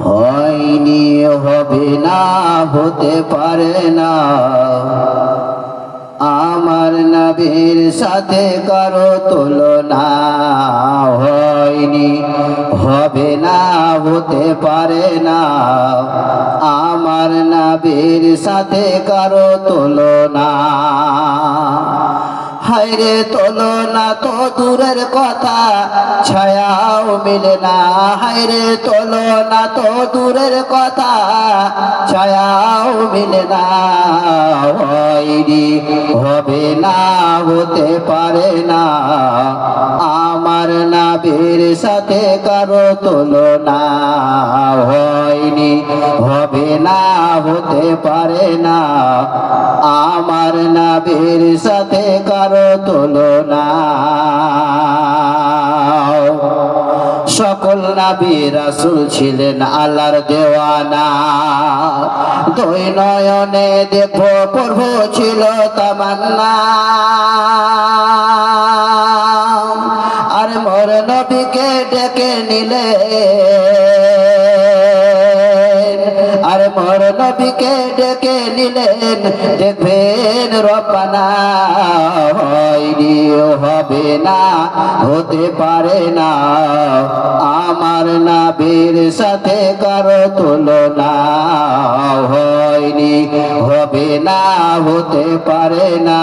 হয়নি, হবে না, হতে পারে না আমার নবীর সাথে কারো তুলনা। হয়নি, হবে না, হতে পারে না আমার নবীর সাথে কারো তুলনা। হায়রে তুলনা তো দূরের কথা, ছায়াও মিলে না। হায়রে তুলনা তো দূরের কথা, ছায়াও মিলে না। হয়নি, হবে না, হতে পারে না আমার নবীর সাথে কারো তুলনা। হয়নি, হবে না, হতে পারে না আমার নবীর সাথে কারো তুলনা। সকল নবী রাসূল ছিলেন আল্লাহর দেওয়ানা। দুই নয়নে দেখবো প্রভু ছিল তামান্না। আর মোর নবীকে ডেকে নিলে, আর মোর নবীকে ডেকে নিলেন, দেখবেন রব্বানা। হয়নি, হবে না, হতে পারে না আমার নবীর সাথে কারো তুলনা। হয়নি, হবে না, হতে পারে না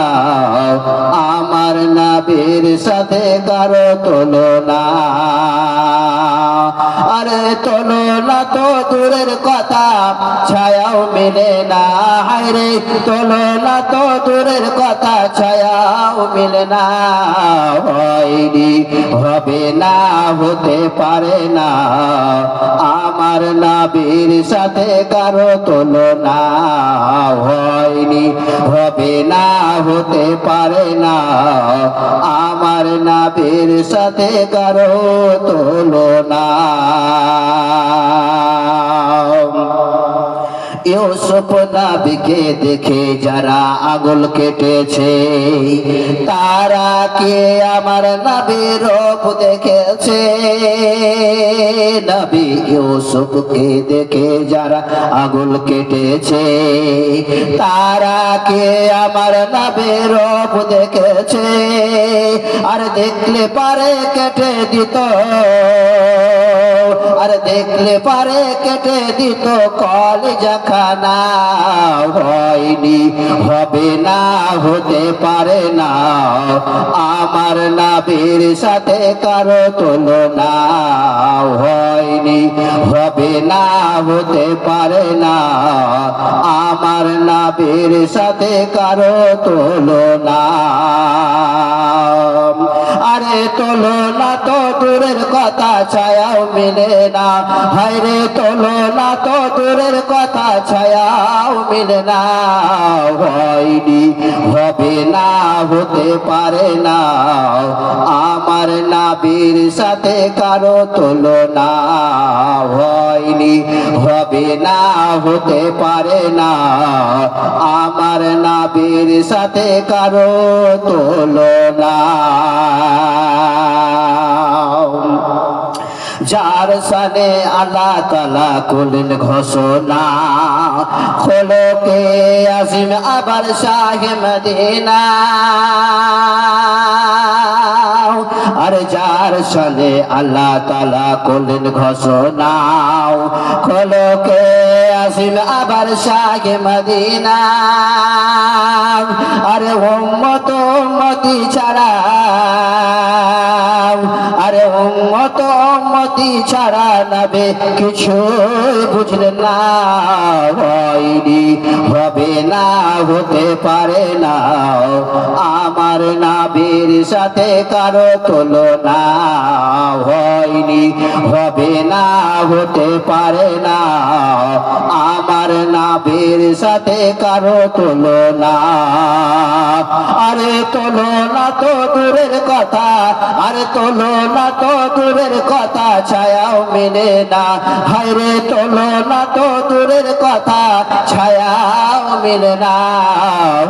আমার নবীর সাথে কারো তুলনা। আরে তুলনা তো দূরের কথা, ছায়াও মিলে না। হায়রে তুলনা তো দূরের কথা, ছায়াও মিলে না। হয়নি, হবে না, হতে পারে না আমার নবীর সাথে কারো তুলনা। হয়নি, হবে না, হতে পারে না আমার নবীর সাথে কারো তুলনা। ইউসুফ নবীকে দেখে যারা আঙুল কেটেছে, তারা কে আমার নবীর রূপ দেখেছে। নবী ইউসুফকে দেখে যারা আঙুল কেটেছে, তারা কে আমার নবীর রূপ দেখেছে। আর দেখলে পারে কেটে দিত, আর দেখলে পারে কেটে দিত কলিজা খানা। হয়নি, হবে না, হতে পারে না আমার নবীর সাথে কারো তুলনা। হয়নি, হবে না, হতে পারে না আমার নবীর সাথে কারো তুলনা। আরে তুলনা তো দূরের কথা, ছায়াও মিলে না। হায়রে তুলনা তো দূরের কথা, ছায়াও মিলে না। হয়নি, হবে না, হতে পারে না আমার নবীর সাথে কারো তুলনা। হয়নি, হবে না, হতে পারে না আমার নবীর সাথে কারো তুলনা। যার সানে আল্লাহ তাআলা করলেন ঘোষণা, খোলকে আজিম আবার শাহে মদিনা। আর যার সানে আল্লাহ তাআলা করলেন ঘোষণা, খোলকে আজিম আবার শাহে মদিনা। আরে উম্মত উম্মতি ছাড়া, আরে উম্মত উম্মতি ছাড়া নবী কিছু বুঝলেন না। হয়নি, হবে না, হতে পারে না আমার নবীর সাথে কারো তুলনা। হয়নি, হবে না, হতে পারে না আমার নবীর সাথে কারো তুলনা। আরে তুলনা তো দূরের কথা, আরে তুলনা তো দূরের কথা, ছায়াও মিলে না। হায়রে তুলনা তো দূরের কথা, ছায়াও মিলে না।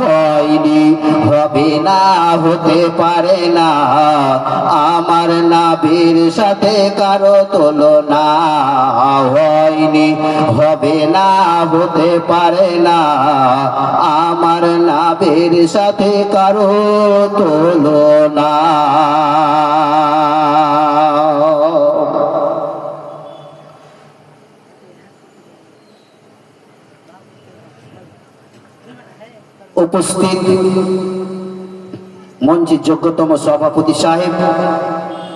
হয়নি, হবে না, হতে পারে না আমার নবীর সাথে কারো তুলনা। হয়নি, হয়নি, হবে না, হতে পারে না আমার নবীর সাথে কারো তুলনা। উপস্থিত মঞ্চের যোগ্যতম সভাপতি সাহেব,